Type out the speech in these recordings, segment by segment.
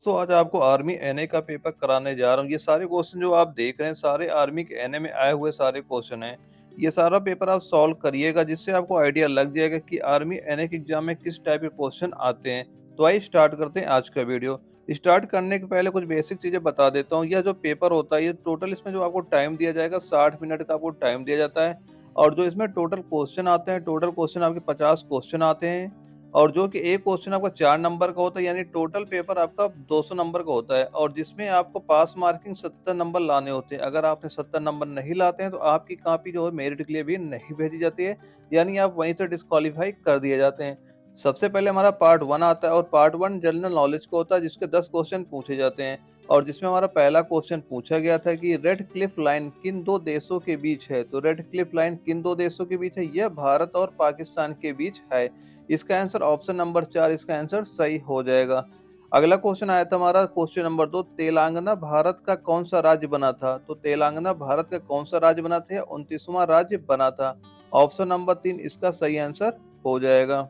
दोस्तों आज आपको आर्मी एनए का पेपर कराने जा रहा हूँ। ये सारे क्वेश्चन जो आप देख रहे हैं सारे आर्मी के एनए में आए हुए सारे क्वेश्चन हैं। ये सारा पेपर आप सॉल्व करिएगा जिससे आपको आइडिया लग जाएगा कि आर्मी एनए के एग्जाम में किस टाइप के क्वेश्चन आते हैं। तो आइए स्टार्ट करते हैं आज का वीडियो। स्टार्ट करने के पहले कुछ बेसिक चीजें बता देता हूँ। यह जो पेपर होता है ये टोटल इसमें जो आपको टाइम दिया जाएगा 60 मिनट का आपको टाइम दिया जाता है। और जो इसमें टोटल क्वेश्चन आते हैं टोटल क्वेश्चन आपके 50 क्वेश्चन आते हैं। और जो कि एक क्वेश्चन आपका 4 नंबर का होता है यानी टोटल पेपर आपका 200 नंबर का होता है और जिसमें आपको पास मार्किंग 70 नंबर लाने होते हैं। अगर आपने 70 नंबर नहीं लाते हैं तो आपकी कॉपी जो है मेरिट के लिए भी नहीं भेजी जाती है, यानी आप वहीं से डिस्क्वालीफाई कर दिए जाते हैं। सबसे पहले हमारा पार्ट 1 आता है और पार्ट 1 जनरल नॉलेज का होता है जिसके 10 क्वेश्चन पूछे जाते हैं। और जिसमें हमारा पहला क्वेश्चन पूछा गया था कि रेड क्लिफ लाइन किन दो देशों के बीच है। तो रेड क्लिफ लाइन किन दो देशों के बीच है? यह भारत और पाकिस्तान के बीच है। इसका आंसर ऑप्शन नंबर 4 इसका आंसर सही हो जाएगा। अगला क्वेश्चन आया था हमारा क्वेश्चन नंबर 2, तेलंगाना भारत का कौन सा राज्य बना था? तो तेलंगाना भारत का कौन सा राज्य बना था? 29वां राज्य बना था। ऑप्शन नंबर 3 इसका सही आंसर हो जाएगा।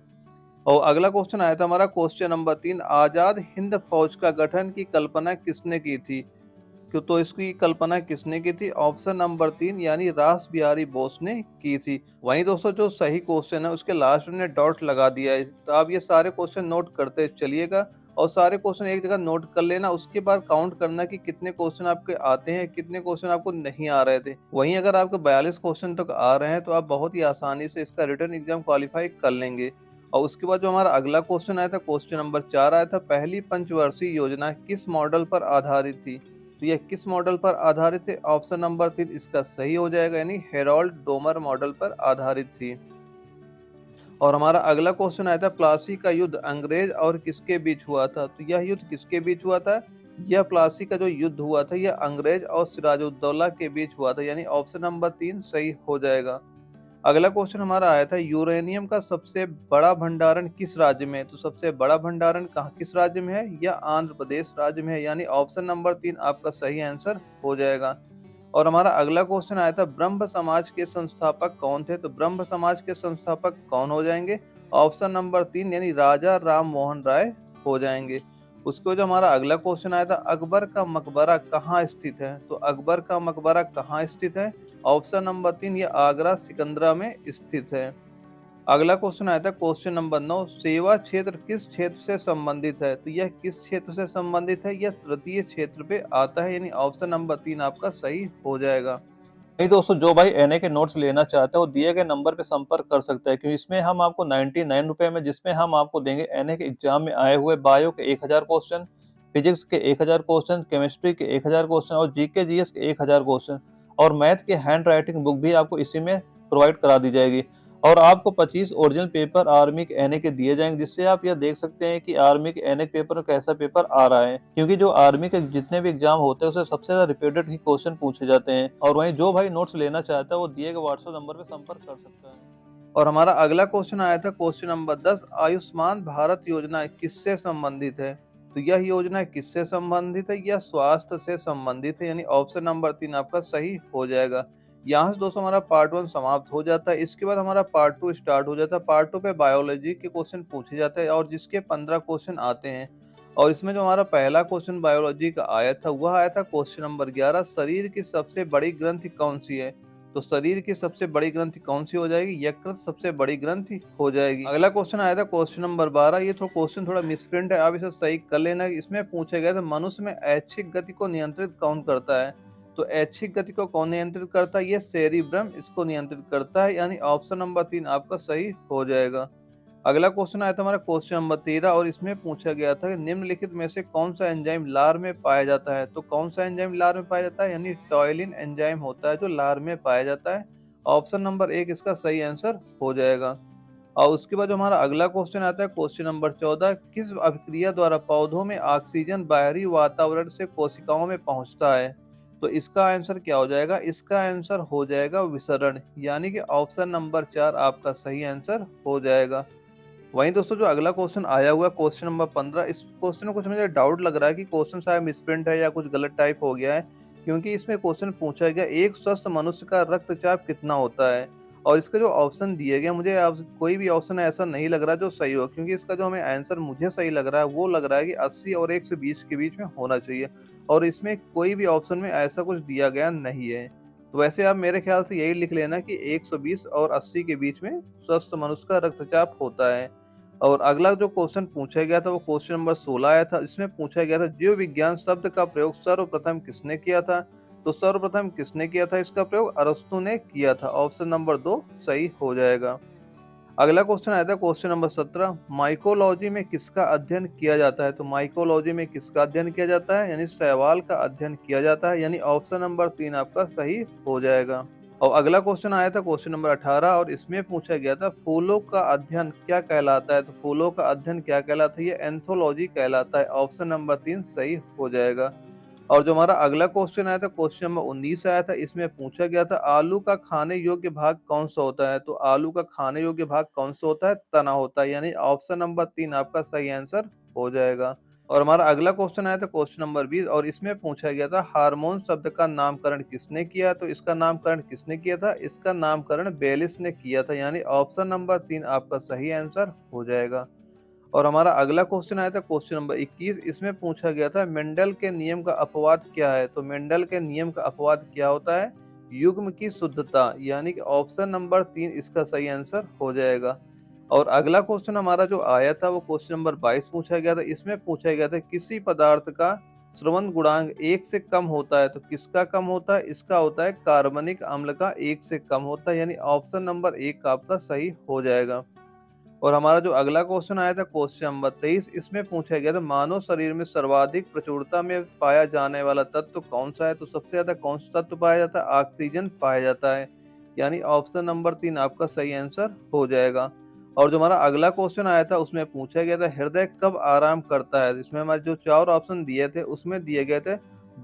और अगला क्वेश्चन आया था हमारा क्वेश्चन नंबर 3, आजाद हिंद फौज का गठन की कल्पना किसने की थी? तो इसकी कल्पना किसने की थी? ऑप्शन नंबर 3 यानी रास बिहारी बोस ने की थी। वहीं दोस्तों जो सही क्वेश्चन है उसके लास्ट में डॉट लगा दिया है। तो आप ये सारे क्वेश्चन नोट करते चलिएगा और सारे क्वेश्चन एक जगह नोट कर लेना। उसके बाद काउंट करना कि कितने क्वेश्चन आपके आते हैं, कितने क्वेश्चन आपको नहीं आ रहे थे। वहीं अगर आपके 42 क्वेश्चन तक आ रहे हैं तो आप बहुत ही आसानी से इसका रिटर्न एग्जाम क्वालिफाई कर लेंगे। और उसके बाद जो हमारा अगला क्वेश्चन आया था क्वेश्चन नंबर 4 आया था, पहली पंचवर्षीय योजना किस मॉडल पर आधारित थी? तो यह किस मॉडल पर आधारित है? ऑप्शन नंबर 3 इसका सही हो जाएगा यानी हेरोल्ड डोमर मॉडल पर आधारित थी। और हमारा अगला क्वेश्चन आया था, प्लासी का युद्ध अंग्रेज और किसके बीच हुआ था? तो यह युद्ध किसके बीच हुआ था? यह प्लासी का जो युद्ध हुआ था यह अंग्रेज और सिराजुद्दौला के बीच हुआ था, यानी ऑप्शन नंबर 3 सही हो जाएगा। अगला क्वेश्चन हमारा आया था, यूरेनियम का सबसे बड़ा भंडारण किस राज्य में है? तो सबसे बड़ा भंडारण कहाँ किस राज्य में है? यह आंध्र प्रदेश राज्य में है, यानी ऑप्शन नंबर 3 आपका सही आंसर हो जाएगा। और हमारा अगला क्वेश्चन आया था, ब्रह्म समाज के संस्थापक कौन थे? तो ब्रह्म समाज के संस्थापक कौन हो जाएंगे? ऑप्शन नंबर 3 यानी राजा राम मोहन राय हो जाएंगे। उसके बाद जो हमारा अगला क्वेश्चन आया था, अकबर का मकबरा कहाँ स्थित है? तो अकबर का मकबरा कहाँ स्थित है? ऑप्शन नंबर 3 ये आगरा सिकंदरा में स्थित है। अगला क्वेश्चन आया था क्वेश्चन नंबर 9, सेवा क्षेत्र किस क्षेत्र से संबंधित है? तो यह किस क्षेत्र से संबंधित है? यह तृतीय क्षेत्र पे आता है, यानी ऑप्शन नंबर 3 आपका सही हो जाएगा। नहीं दोस्तों, जो भाई एनए के नोट्स लेना चाहते हैं वो दिए गए नंबर पे संपर्क कर सकता है, क्योंकि इसमें हम आपको 99 रुपए में, जिसमें हम आपको देंगे एनए के एग्जाम में आए हुए बायो के 1000 क्वेश्चन, फिजिक्स के 1000 क्वेश्चन, केमिस्ट्री के 1000 क्वेश्चन और जीके जीएस के 1000 क्वेश्चन और मैथ के हैंड राइटिंग बुक भी आपको इसी में प्रोवाइड करा दी जाएगी। और आपको 25 ओरिजिनल पेपर आर्मी के एनए के दिए जाएंगे, जिससे आप यह देख सकते हैं कि आर्मी के एनए पेपर कैसा पेपर आ रहा है, क्योंकि जो आर्मी के जितने भी एग्जाम होते हैं उससे सबसे ज्यादा रिपीटेड ही क्वेश्चन पूछे जाते हैं। और वहीं जो भाई नोट्स लेना चाहता है वो दिए गए व्हाट्सएप नंबर पर संपर्क कर सकता है। और हमारा अगला क्वेश्चन आया था क्वेश्चन नंबर 10, आयुष्मान भारत योजना किससे संबंधित है? तो यह योजना किससे संबंधित है? यह स्वास्थ्य से संबंधित है, यानी ऑप्शन नंबर 3 आपका सही हो जाएगा। यहाँ से दोस्तों हमारा पार्ट 1 समाप्त हो जाता है। इसके बाद हमारा पार्ट 2 स्टार्ट हो जाता है। पार्ट 2 पे बायोलॉजी के क्वेश्चन पूछे जाते हैं और जिसके 15 क्वेश्चन आते हैं। और इसमें जो हमारा पहला क्वेश्चन बायोलॉजी का आया था वह आया था क्वेश्चन नंबर 11, शरीर की सबसे बड़ी ग्रंथि कौन सी है? तो शरीर की सबसे बड़ी ग्रंथि कौन सी हो जाएगी? यकृत सबसे बड़ी ग्रंथि हो जाएगी। अगला क्वेश्चन आया था क्वेश्चन नंबर 12, ये क्वेश्चन थोड़ा मिसप्रिंट है, आप इसे सही कर लेना। इसमें पूछा गया था, मनुष्य में ऐच्छिक गति को नियंत्रित कौन करता है? तो ऐच्छिक गति को कौन नियंत्रित करता है? ये सेरिब्रम इसको नियंत्रित करता है, यानी ऑप्शन नंबर 3 आपका सही हो जाएगा। अगला क्वेश्चन आया था हमारा क्वेश्चन नंबर 13 और इसमें पूछा गया था कि निम्नलिखित में से कौन सा एंजाइम लार में पाया जाता है? तो कौन सा एंजाइम लार में पाया जाता है? यानी टॉयलिन एंजाइम होता है जो लार में पाया जाता है। ऑप्शन नंबर 1 इसका सही आंसर हो जाएगा। और उसके बाद जो हमारा अगला क्वेश्चन आता है क्वेश्चन नंबर 14, किस अभिक्रिया द्वारा पौधों में ऑक्सीजन बाहरी वातावरण से कोशिकाओं में पहुंचता है? तो इसका आंसर क्या हो जाएगा? इसका आंसर हो जाएगा विसरण, यानी कि ऑप्शन नंबर 4 आपका सही आंसर हो जाएगा। वहीं दोस्तों जो अगला क्वेश्चन आया हुआ क्वेश्चन नंबर 15, इस क्वेश्चन में कुछ मुझे डाउट लग रहा है कि क्वेश्चन शायद मिसप्रिंट है या कुछ गलत टाइप हो गया है, क्योंकि इसमें क्वेश्चन पूछा गया, एक स्वस्थ मनुष्य का रक्तचाप कितना होता है? और इसके जो ऑप्शन दिए गए मुझे अब कोई भी ऑप्शन ऐसा नहीं लग रहा जो सही हो, क्योंकि इसका जो हमें आंसर मुझे सही लग रहा है वो लग रहा है कि 80 और 120 के बीच में होना चाहिए, और इसमें कोई भी ऑप्शन में ऐसा कुछ दिया गया नहीं है। तो वैसे आप मेरे ख्याल से यही लिख लेना कि 120 और 80 के बीच में स्वस्थ मनुष्य का रक्तचाप होता है। और अगला जो क्वेश्चन पूछा गया था वो क्वेश्चन नंबर 16 आया था। इसमें पूछा गया था जीव विज्ञान शब्द का प्रयोग सर्वप्रथम किसने किया था? तो सर्वप्रथम किसने किया था इसका प्रयोग? अरस्तु ने किया था। ऑप्शन नंबर 2 सही हो जाएगा। अगला क्वेश्चन आया था क्वेश्चन नंबर 17, माइकोलॉजी में किसका अध्ययन किया जाता है? तो माइकोलॉजी में किसका अध्ययन किया जाता है? यानी शैवाल का अध्ययन किया जाता है, यानी ऑप्शन नंबर 3 आपका सही हो जाएगा। और अगला क्वेश्चन आया था क्वेश्चन नंबर 18, और इसमें पूछा गया था फूलों का अध्ययन क्या कहलाता है? तो फूलों का अध्ययन क्या कहलाता है? ये एंथोलॉजी कहलाता है। ऑप्शन नंबर 3 सही हो जाएगा। और जो हमारा अगला क्वेश्चन आया था क्वेश्चन नंबर 19 आया था। इसमें पूछा गया था आलू का खाने योग्य भाग कौन सा होता है? तो आलू का खाने योग्य भाग कौन सा होता है? तना होता है, यानी ऑप्शन नंबर 3 आपका सही आंसर हो जाएगा। और हमारा अगला क्वेश्चन आया था क्वेश्चन नंबर 20, और इसमें पूछा गया था हार्मोन शब्द का नामकरण किसने किया? तो इसका नामकरण किसने किया था? इसका नामकरण बेलिस ने किया था, यानी ऑप्शन नंबर 3 आपका सही आंसर हो जाएगा। और हमारा अगला क्वेश्चन आया था क्वेश्चन नंबर 21। इसमें पूछा गया था मेंडल के नियम का अपवाद क्या है? तो मेंडल के नियम का अपवाद क्या होता है? युग्म की शुद्धता, यानी कि ऑप्शन नंबर 3 इसका सही आंसर हो जाएगा। और अगला क्वेश्चन हमारा जो आया था वो क्वेश्चन नंबर 22 पूछा गया था। इसमें पूछा गया था किसी पदार्थ का श्रवण गुणांक 1 से कम होता है? तो किसका कम होता है? इसका होता है कार्बनिक अम्ल का 1 से कम होता है, यानी ऑप्शन नंबर 1 आपका सही हो जाएगा। और हमारा जो अगला क्वेश्चन आया था क्वेश्चन नंबर 23। इसमें पूछा गया था मानव शरीर में सर्वाधिक प्रचुरता में पाया जाने वाला तत्व कौन सा है? तो सबसे ज्यादा कौन सा तत्व पाया जाता है? ऑक्सीजन पाया जाता है, यानी ऑप्शन नंबर 3 आपका सही आंसर हो जाएगा। और जो हमारा अगला क्वेश्चन आया था उसमें पूछा गया था हृदय कब आराम करता है? इसमें हमारे जो 4 ऑप्शन दिए थे उसमें दिए गए थे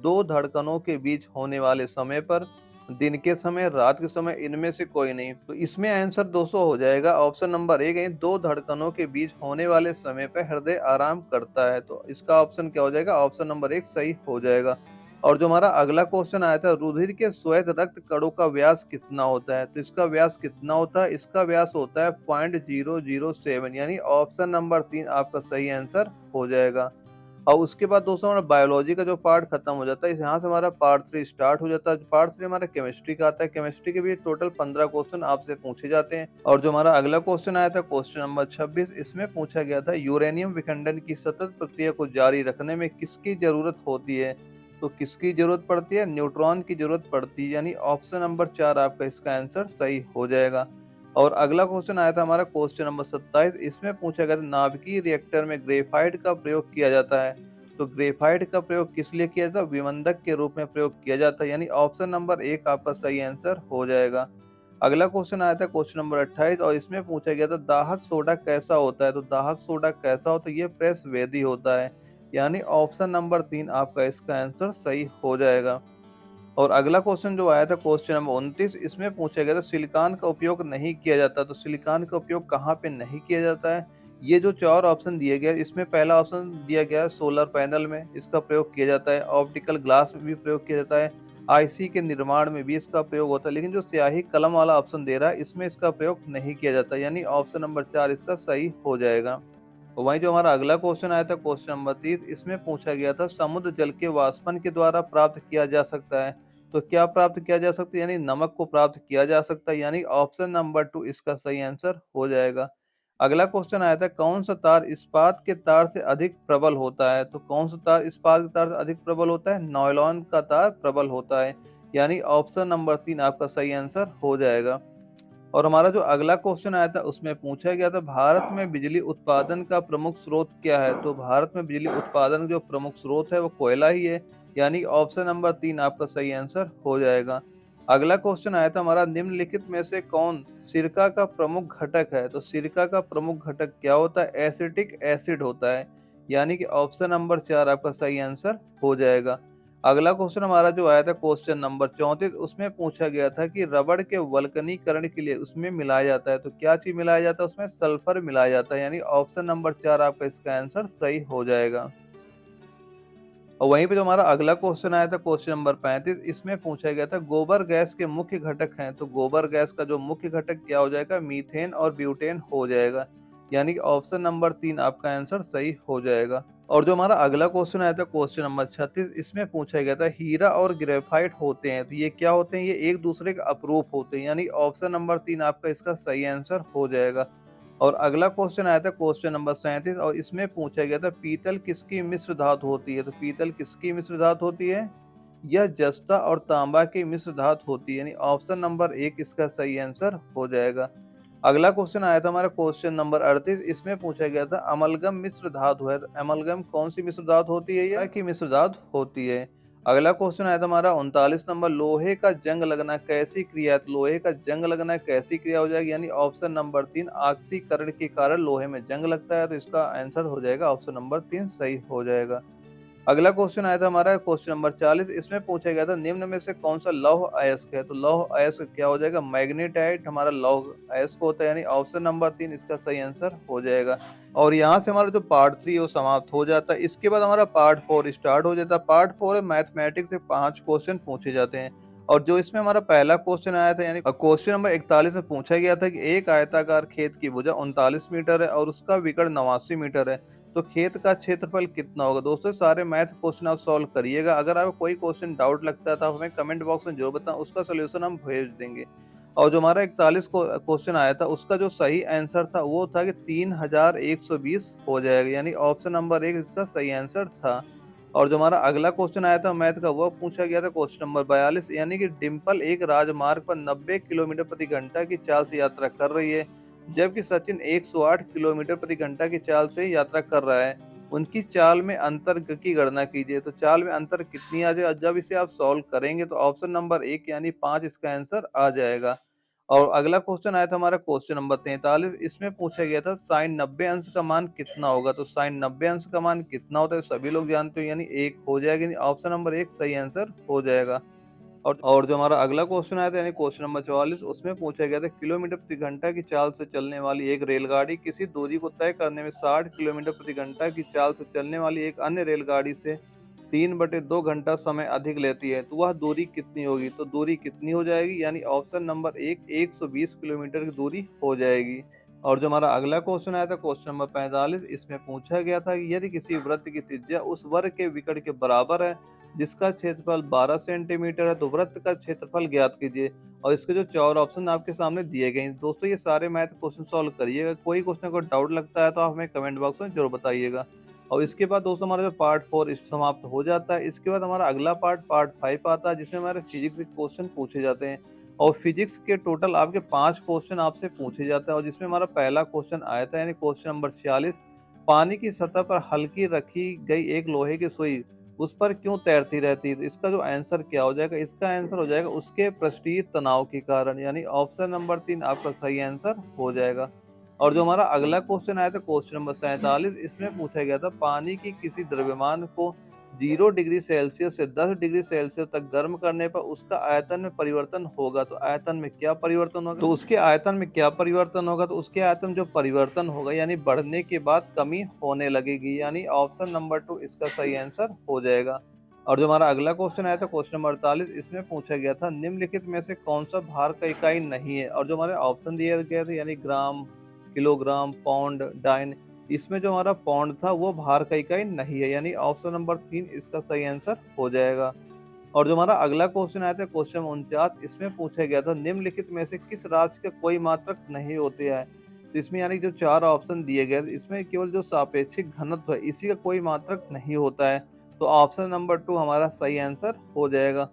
दो धड़कनों के बीच होने वाले समय पर, दिन के समय, रात के समय, इनमें से कोई नहीं। तो इसमें आंसर 200 हो जाएगा। ऑप्शन नंबर 1 है दो धड़कनों के बीच होने वाले समय पे हृदय आराम करता है, तो इसका ऑप्शन क्या हो जाएगा? ऑप्शन नंबर 1 सही हो जाएगा। और जो हमारा अगला क्वेश्चन आया था रुधिर के श्वेत रक्त कणों का व्यास कितना होता है? तो इसका व्यास कितना होता है? इसका व्यास होता है 0.007, यानी ऑप्शन नंबर 3 आपका सही आंसर हो जाएगा। और उसके बाद दोस्तों हमारा बायोलॉजी का जो पार्ट खत्म हो जाता है, यहाँ से हमारा पार्ट 3 स्टार्ट हो जाता है। पार्ट 3 हमारा केमिस्ट्री का आता है। केमिस्ट्री के भी टोटल 15 क्वेश्चन आपसे पूछे जाते हैं। और जो हमारा अगला क्वेश्चन आया था क्वेश्चन नंबर 26, इसमें पूछा गया था यूरेनियम विखंडन की सतत प्रक्रिया को जारी रखने में किसकी जरूरत होती है? तो किसकी जरूरत पड़ती है? न्यूट्रॉन की जरूरत पड़ती है, यानी ऑप्शन नंबर 4 आपका इसका आंसर सही हो जाएगा। और अगला क्वेश्चन आया था हमारा क्वेश्चन नंबर 27। इसमें पूछा गया था नाभिकीय रिएक्टर में ग्रेफाइट का प्रयोग किया जाता है। तो ग्रेफाइट का प्रयोग किस लिए किया जाता है? विमंदक के रूप में प्रयोग किया जाता है, यानी ऑप्शन नंबर 1 आपका सही आंसर हो जाएगा। अगला क्वेश्चन आया था क्वेश्चन नंबर 28, और इसमें पूछा गया था दाहक सोडा कैसा होता है? तो दाहक सोडा कैसा होता है? ये प्रेस वेदी होता है, यानी ऑप्शन नंबर 3 आपका इसका आंसर सही हो जाएगा। और अगला क्वेश्चन जो आया था क्वेश्चन नंबर 29। इसमें पूछा गया था सिलिकॉन का उपयोग नहीं किया जाता। तो सिलिकॉन का उपयोग कहाँ पे नहीं किया जाता है? ये जो 4 ऑप्शन दिए गए इसमें पहला ऑप्शन दिया गया है सोलर पैनल में इसका प्रयोग किया जाता है, ऑप्टिकल ग्लास में भी प्रयोग किया जाता है, आईसी के निर्माण में भी इसका प्रयोग होता है, लेकिन जो स्याही कलम वाला ऑप्शन दे रहा है इसमें इसका प्रयोग नहीं किया जाता, यानी ऑप्शन नंबर 4 इसका सही हो जाएगा। और वहीं जो हमारा अगला क्वेश्चन आया था क्वेश्चन नंबर 30। इसमें पूछा गया था समुद्र जल के वाष्पन के द्वारा प्राप्त किया जा सकता है। तो क्या प्राप्त किया जा सकता है? यानी नमक को प्राप्त किया जा सकता है, यानी ऑप्शन नंबर 2 इसका सही आंसर हो जाएगा। अगला क्वेश्चन आया था कौन सा तार इस्पात के तार से अधिक प्रबल होता है? तो कौन सा तार इस्पात के तार से अधिक प्रबल होता है? नायलॉन का तार प्रबल होता है, यानी ऑप्शन नंबर 3 आपका सही आंसर हो जाएगा। और हमारा जो अगला क्वेश्चन आया था उसमें पूछा गया था भारत में बिजली उत्पादन का प्रमुख स्रोत क्या है? तो भारत में बिजली उत्पादन जो प्रमुख स्रोत है वो कोयला ही है, यानी ऑप्शन नंबर 3 आपका सही आंसर हो जाएगा। अगला क्वेश्चन आया था हमारा निम्नलिखित में से कौन सिरका का प्रमुख घटक है? तो सिरका का प्रमुख घटक क्या होता है? एसिटिक एसिड होता है, यानी कि ऑप्शन नंबर 4 आपका सही आंसर हो जाएगा। अगला क्वेश्चन हमारा जो आया था क्वेश्चन नंबर 34। उसमें पूछा गया था कि रबड़ के वल्कनीकरण के लिए उसमें मिलाया जाता है। तो क्या चीज मिलाया जाता है? उसमें सल्फर मिलाया जाता है, यानी ऑप्शन नंबर 4 आपका इसका आंसर सही हो जाएगा। और वहीं पे जो हमारा अगला क्वेश्चन आया था क्वेश्चन नंबर 35, इसमें पूछा गया था गोबर गैस के मुख्य घटक हैं, तो गोबर गैस का जो मुख्य घटक क्या हो जाएगा, मीथेन और ब्यूटेन हो जाएगा। यानी कि ऑप्शन नंबर 3 आपका आंसर सही हो जाएगा। और जो हमारा अगला क्वेश्चन आया था क्वेश्चन नंबर 36, इसमें पूछा गया था हीरा और ग्रेफाइट होते हैं, तो ये क्या होते हैं, ये एक दूसरे के अपरूप होते हैं, यानी ऑप्शन नंबर 3 आपका इसका सही आंसर हो जाएगा। और अगला क्वेश्चन आया था क्वेश्चन नंबर 37, और इसमें पूछा गया था पीतल किसकी मिश्र धातु होती है, तो पीतल किसकी मिश्र धातु होती है, यह जस्ता और तांबा की मिश्र धातु होती है, यानी ऑप्शन नंबर 1 इसका सही आंसर हो जाएगा। अगला क्वेश्चन आया था हमारा क्वेश्चन नंबर 38, इसमें पूछा गया था अमलगम मिश्र धातु है, तो अमलगम कौन सी मिश्र धातु होती है, यह की मिश्र धातु होती है। अगला क्वेश्चन आया था हमारा 39 नंबर, लोहे का जंग लगना कैसी क्रिया है, तो लोहे का जंग लगना कैसी क्रिया हो जाएगी, यानी ऑप्शन नंबर 3 ऑक्सीकरण के कारण लोहे में जंग लगता है, तो इसका आंसर हो जाएगा ऑप्शन नंबर 3 सही हो जाएगा। अगला क्वेश्चन आया था हमारा क्वेश्चन नंबर 40, इसमें पूछा गया था निम्न में से कौन सा लौह अयस्क है, तो लौह अयस्क क्या हो जाएगा, मैग्नेटाइट हमारा लौह अयस्क होता है, यानी ऑप्शन नंबर 3 इसका सही आंसर हो जाएगा। और यहाँ से हमारा जो पार्ट 3 है वो समाप्त हो जाता है। इसके बाद हमारा पार्ट 4 स्टार्ट हो जाता है। पार्ट 4 है मैथमेटिक्स से 5 क्वेश्चन पूछे जाते हैं, और जो इसमें हमारा पहला क्वेश्चन आया था, यानी क्वेश्चन नंबर 41 में पूछा गया था कि एक आयताकार खेत की भुजा 39 मीटर है और उसका विकर्ण 89 मीटर है, तो खेत का क्षेत्रफल कितना होगा। दोस्तों सारे मैथ क्वेश्चन आप सॉल्व करिएगा। अगर आपको कोई क्वेश्चन डाउट लगता है तो आप हमें कमेंट बॉक्स में जरूर बताएं, उसका सोल्यूशन हम भेज देंगे। और जो हमारा 41 को क्वेश्चन आया था, उसका जो सही आंसर था वो था कि 3120 हो जाएगा, यानी ऑप्शन नंबर 1 इसका सही आंसर था। और जो हमारा अगला क्वेश्चन आया था मैथ का, वो पूछा गया था क्वेश्चन नंबर 42, यानी कि डिम्पल एक राजमार्ग पर 90 किलोमीटर प्रति घंटा की चाल से यात्रा कर रही है, जबकि सचिन 108 किलोमीटर प्रति घंटा की चाल से यात्रा कर रहा है। उनकी चाल में अंतर की गणना कीजिए, तो चाल में अंतर कितनी आ जाए, जब इसे आप सॉल्व करेंगे तो ऑप्शन नंबर 1 यानी 5 इसका आंसर आ जाएगा। और अगला क्वेश्चन आया था हमारा क्वेश्चन नंबर 43, इसमें पूछा गया था साइन 90 अंश का मान कितना होगा, तो साइन 90 अंश का मान कितना होता है सभी लोग जानते हो, यानी 1 हो जाएगा, यानी ऑप्शन नंबर 1 सही आंसर हो जाएगा। और जो हमारा अगला क्वेश्चन आया था यानी क्वेश्चन नंबर 44, उसमें पूछा गया था किलोमीटर प्रति घंटा की चाल से चलने वाली एक रेलगाड़ी किसी दूरी को तय करने में 60 किलोमीटर प्रति घंटा की चाल से चलने वाली एक अन्य रेलगाड़ी से 3/2 घंटा समय अधिक लेती है, तो वह दूरी कितनी होगी, तो दूरी कितनी हो जाएगी, यानी ऑप्शन नंबर 1 120 किलोमीटर की दूरी हो जाएगी। और जो हमारा अगला क्वेश्चन आया था क्वेश्चन नंबर 45, इसमें पूछा गया था कि यदि किसी वृत्त की त्रिज्या उस वर्ग के विकर्ण के बराबर है जिसका क्षेत्रफल 12 सेंटीमीटर है, तो वृत्त का क्षेत्रफल ज्ञात कीजिए। और इसके जो 4 ऑप्शन आपके सामने दिए गए हैं। दोस्तों ये सारे मैथ क्वेश्चन सॉल्व करिएगा। कोई क्वेश्चन को डाउट लगता है तो आप हमें कमेंट बॉक्स में जरूर बताइएगा। और इसके बाद दोस्तों हमारा जो पार्ट 4 समाप्त हो जाता है। इसके बाद हमारा अगला पार्ट 5 आता है, जिसमें हमारे फिजिक्स के क्वेश्चन पूछे जाते हैं। और फिजिक्स के टोटल आपके 5 क्वेश्चन आपसे पूछे जाते हैं, और जिसमें हमारा पहला क्वेश्चन आया था यानी क्वेश्चन नंबर 46, पानी की सतह पर हल्की रखी गई एक लोहे की सुई उस पर क्यों तैरती रहती है, तो इसका जो आंसर क्या हो जाएगा, इसका आंसर हो जाएगा उसके पृष्ठीय तनाव के कारण, यानी ऑप्शन नंबर 3 आपका सही आंसर हो जाएगा। और जो हमारा अगला क्वेश्चन आया था क्वेश्चन नंबर 47, इसमें पूछा गया था पानी की किसी द्रव्यमान को 0 डिग्री सेल्सियस से 10 डिग्री सेल्सियस तक गर्म करने पर उसका आयतन में परिवर्तन होगा, तो आयतन में क्या परिवर्तन होगा, तो उसके आयतन में क्या परिवर्तन होगा, तो उसके आयतन जो परिवर्तन होगा यानी बढ़ने के बाद कमी होने लगेगी, यानी ऑप्शन नंबर 2 इसका सही आंसर हो जाएगा। और जो हमारा अगला क्वेश्चन आया था क्वेश्चन नंबर 48, इसमें पूछा गया था निम्नलिखित में से कौन सा भार का इकाई नहीं है, और जो हमारे ऑप्शन दिए गए थे यानी ग्राम, किलोग्राम, पाउंड, डाइन, इसमें जो हमारा पौंड था वो भार का इकाई नहीं है, यानी ऑप्शन नंबर 3 इसका सही आंसर हो जाएगा। और जो हमारा अगला क्वेश्चन आया था क्वेश्चन 49, इसमें पूछा गया था निम्नलिखित में से किस राशि का कोई मात्रक नहीं होते हैं, तो इसमें यानी जो 4 ऑप्शन दिए गए इसमें केवल जो सापेक्षिक घनत्व है इसी का कोई मात्रक नहीं होता है, तो ऑप्शन नंबर 2 हमारा सही आंसर हो जाएगा।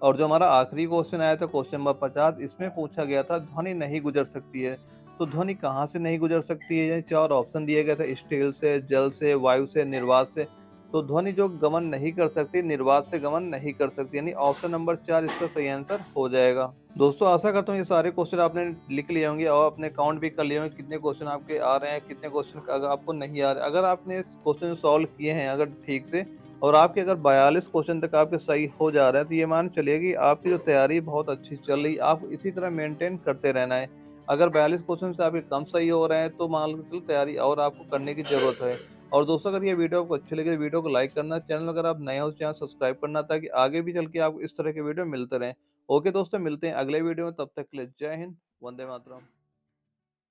और जो हमारा आखिरी क्वेश्चन आया था क्वेश्चन नंबर 50, इसमें पूछा गया था ध्वनि नहीं गुजर सकती है, तो ध्वनि कहाँ से नहीं गुजर सकती है, यानी 4 ऑप्शन दिए गए थे स्टील से, जल से, वायु से, निर्वात से, तो ध्वनि जो गमन नहीं कर सकती निर्वात से गमन नहीं कर सकती, यानी ऑप्शन नंबर 4 इसका सही आंसर हो जाएगा। दोस्तों आशा करता हूँ ये सारे क्वेश्चन आपने लिख लिए होंगे और अपने काउंट भी कर लिए होंगे कितने क्वेश्चन आपके आ रहे हैं, कितने क्वेश्चन अगर आपको नहीं आ रहे। अगर आपने इस क्वेश्चन सॉल्व किए हैं अगर ठीक से, और आपके अगर 42 क्वेश्चन तक आपके सही हो जा रहे हैं, तो ये मान चलिए कि आपकी जो तैयारी बहुत अच्छी चल रही, आप इसी तरह मेंटेन करते रहना है। अगर 42 क्वेश्चन से आपके कम सही हो रहे हैं तो मान लो तैयारी और आपको करने की ज़रूरत है। और दोस्तों अगर ये वीडियो आपको अच्छी लगे तो वीडियो को लाइक करना, चैनल अगर आप नए हो तो चैनल सब्सक्राइब करना, ताकि आगे भी चल के आपको इस तरह के वीडियो मिलते रहें। ओके दोस्तों, मिलते हैं अगले वीडियो में, तब तक के लिए जय हिंद, वंदे मातरम।